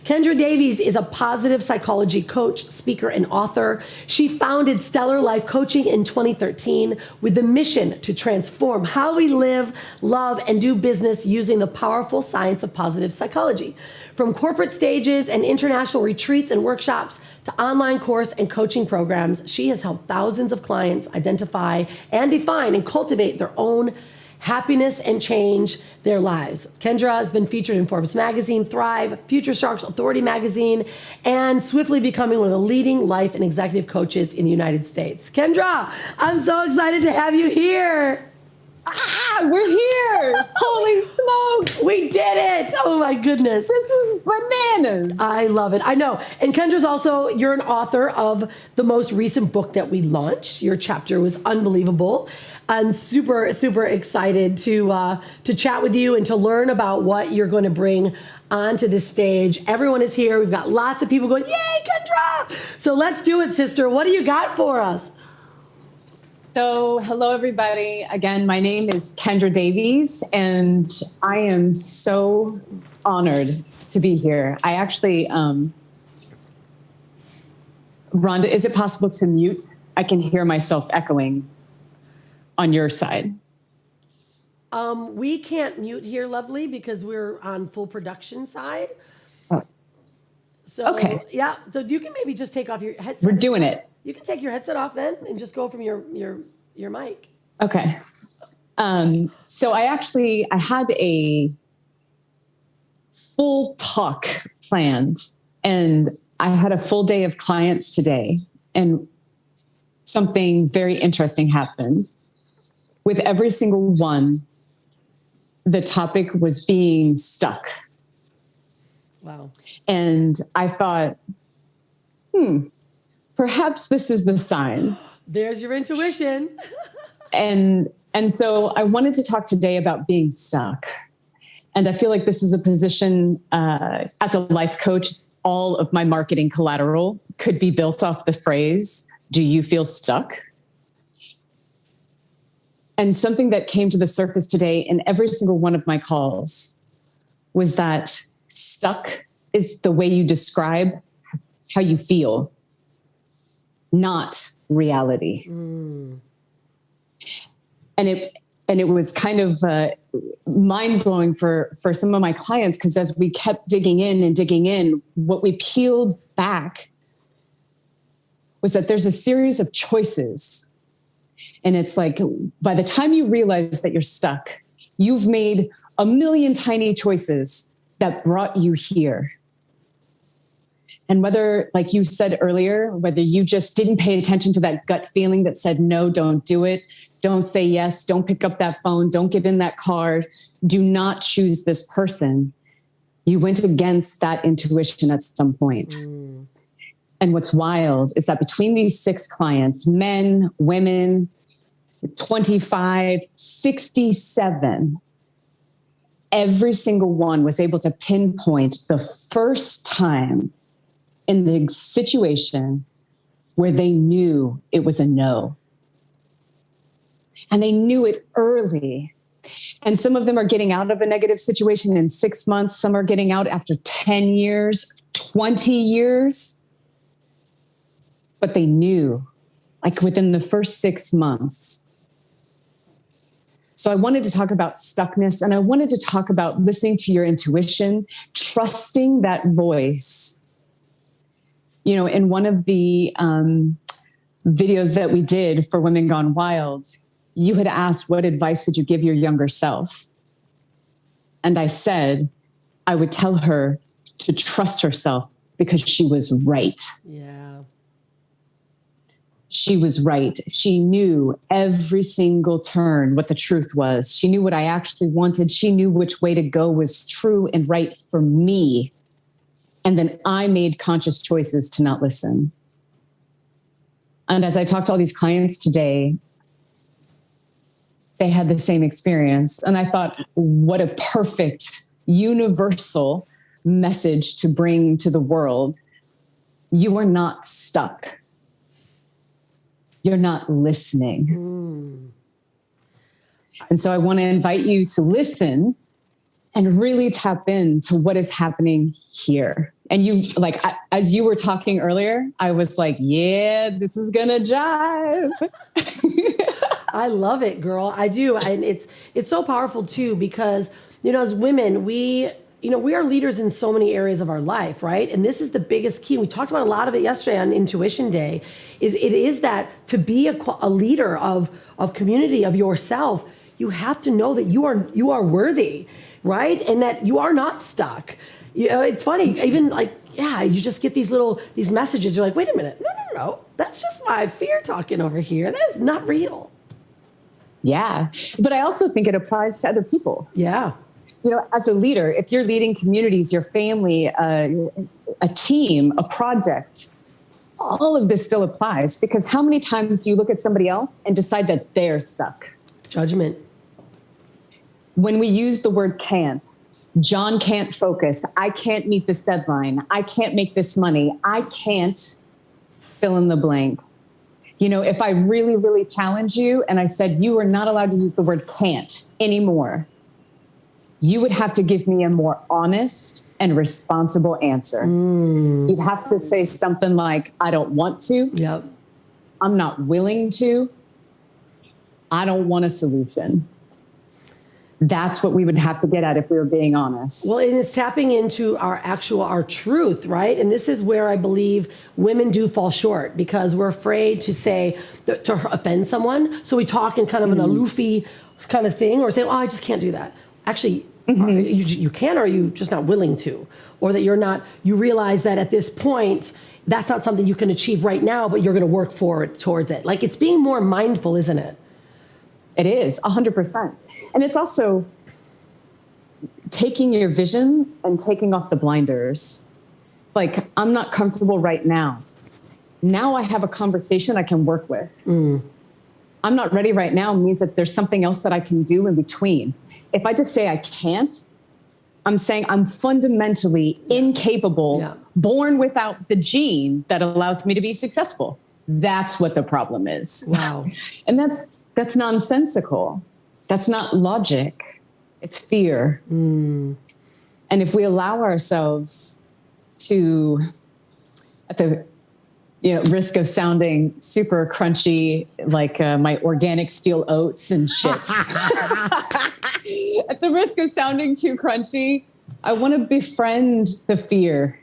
Kendra Davies is a positive psychology coach, speaker, and author. She founded Stellar Life Coaching in 2013 with the mission to transform how we live, love, and do business using the powerful science of positive psychology. From corporate stages and international retreats and workshops to online course and coaching programs, she has helped thousands of clients identify and define and cultivate their own happiness and change their lives. Kendra has been featured in Forbes magazine, Thrive, Future Sharks Authority magazine, and swiftly becoming one of the leading life and executive coaches in the United States. Kendra, I'm so excited to have you here. We're here. Holy smokes. We did it. Oh my goodness. This is bananas. I love it. I know. And Kendra's also, you're an author of the most recent book that we launched. Your chapter was unbelievable. I'm super, super excited to chat with you and to learn about what you're going to bring onto this stage. Everyone is here. We've got lots of people going, yay, Kendra. So let's do it, sister. What do you got for us? So, hello, everybody. Again, my name is Kendra Davies, and I am so honored to be here. I actually, Rhonda, is it possible to mute? I can hear myself echoing on your side. We can't mute here, lovely, because we're on full production side. Oh. So, okay. Yeah. So you can maybe just take off your headset. We're doing it. You can take your headset off then and just go from your mic. Okay. So I had a full talk planned, and I had a full day of clients today, and something very interesting happened. With every single one, the topic was being stuck. Wow. And I thought, perhaps this is the sign. There's your intuition. And so I wanted to talk today about being stuck. And I feel like this is a position, as a life coach, all of my marketing collateral could be built off the phrase, do you feel stuck? And something that came to the surface today in every single one of my calls was that stuck is the way you describe how you feel, not reality. And it was kind of mind-blowing for some of my clients, because as we kept digging in, what we peeled back was that there's a series of choices. And it's like, by the time you realize that you're stuck, you've made a million tiny choices that brought you here. And whether, like you said earlier, whether you just didn't pay attention to that gut feeling that said, no, don't do it. Don't say yes. Don't pick up that phone. Don't get in that car. Do not choose this person. You went against that intuition at some point. And what's wild is that between these 6 clients, men, women, 25, 67, every single one was able to pinpoint the first time in the situation where they knew it was a no. And they knew it early. And some of them are getting out of a negative situation in 6 months. Some are getting out after 10 years, 20 years. But they knew, like within the first 6 months. So I wanted to talk about stuckness, and I wanted to talk about listening to your intuition, trusting that voice. You know, in one of the videos that we did for Women Gone Wild, you had asked, what advice would you give your younger self? And I said, I would tell her to trust herself, because she was right. Yeah. She was right. She knew every single turn what the truth was. She knew what I actually wanted. She knew which way to go was true and right for me. And then I made conscious choices to not listen. And as I talked to all these clients today, they had the same experience. And I thought, what a perfect universal message to bring to the world. You are not stuck. You're not listening. And so I want to invite you to listen and really tap into what is happening here. And you like, as you were talking earlier, I was like, yeah, this is going to jive. I love it, girl. I do. And it's so powerful too, because, as women, we are leaders in so many areas of our life, right? And this is the biggest key. We talked about a lot of it yesterday on Intuition Day, is that to be a leader of community, of yourself, you have to know that you are worthy, right? And that you are not stuck. It's funny, even like, you just get these messages. You're like, wait a minute. No. That's just my fear talking over here. That is not real. Yeah. But I also think it applies to other people. Yeah. As a leader, if you're leading communities, your family, a team, a project, all of this still applies, because how many times do you look at somebody else and decide that they're stuck? Judgment. When we use the word can't, John can't focus. I can't meet this deadline. I can't make this money. I can't fill in the blank. If I really, really challenge you and I said, you are not allowed to use the word can't anymore, you would have to give me a more honest and responsible answer. You'd have to say something like, I don't want to. Yep. I'm not willing to. I don't want a solution. That's what we would have to get at if we were being honest. Well, and it's tapping into our truth, right? And this is where I believe women do fall short, because we're afraid to say, to offend someone. So we talk in kind of an aloofy kind of thing, or say, oh, I just can't do that. Actually, you can, or are you just not willing to? Or that you realize that at this point, that's not something you can achieve right now, but you're going to work towards it. Like, it's being more mindful, isn't it? It is 100%. And it's also taking your vision and taking off the blinders. Like, I'm not comfortable right now. Now I have a conversation I can work with. I'm not ready right now means that there's something else that I can do in between. If I just say I can't, I'm saying I'm fundamentally incapable, born without the gene that allows me to be successful. That's what the problem is. Wow. And that's nonsensical. That's not logic. It's fear. And if we allow ourselves to, at the risk of sounding super crunchy, like my organic steel oats and shit, at the risk of sounding too crunchy, I want to befriend the fear.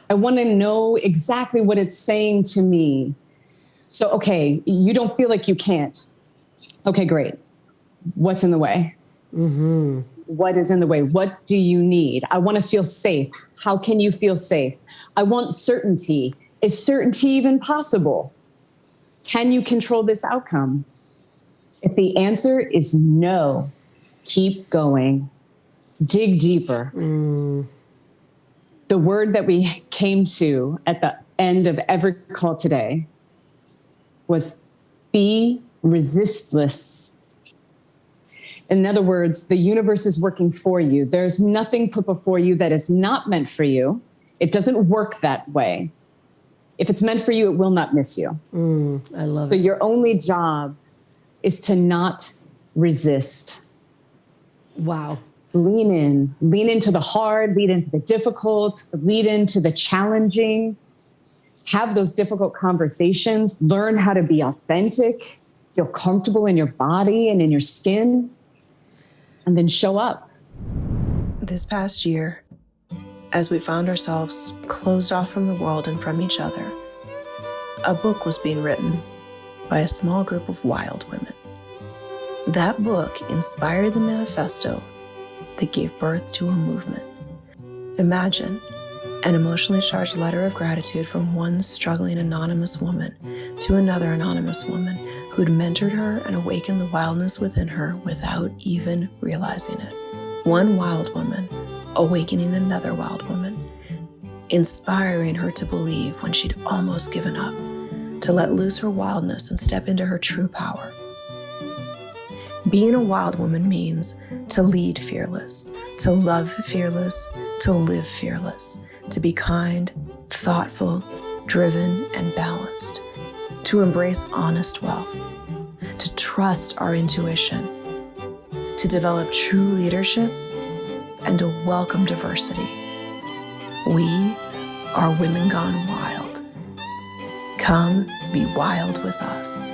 I want to know exactly what it's saying to me. So, okay, you don't feel like you can't. Okay, great. What's in the way? What is in the way? What do you need? I want to feel safe. How can you feel safe? I want certainty. Is certainty even possible? Can you control this outcome? If the answer is no, keep going. Dig deeper. The word that we came to at the end of every call today was be resistless. In other words, the universe is working for you. There's nothing put before you that is not meant for you. It doesn't work that way. If it's meant for you, it will not miss you. I love it. So your only job is to not resist. Wow. Lean into the hard, lean into the difficult, lean into the challenging, have those difficult conversations, learn how to be authentic, feel comfortable in your body and in your skin, and then show up. This past year, as we found ourselves closed off from the world and from each other, a book was being written by a small group of wild women. That book inspired the manifesto that gave birth to a movement. Imagine an emotionally charged letter of gratitude from one struggling anonymous woman to another anonymous woman who'd mentored her and awakened the wildness within her without even realizing it. One wild woman awakening another wild woman, inspiring her to believe when she'd almost given up, to let loose her wildness and step into her true power. Being a wild woman means to lead fearless, to love fearless, to live fearless, to be kind, thoughtful, driven, and balanced, to embrace honest wealth, to trust our intuition, to develop true leadership, and to welcome diversity. We are Women Gone Wild. Come be wild with us.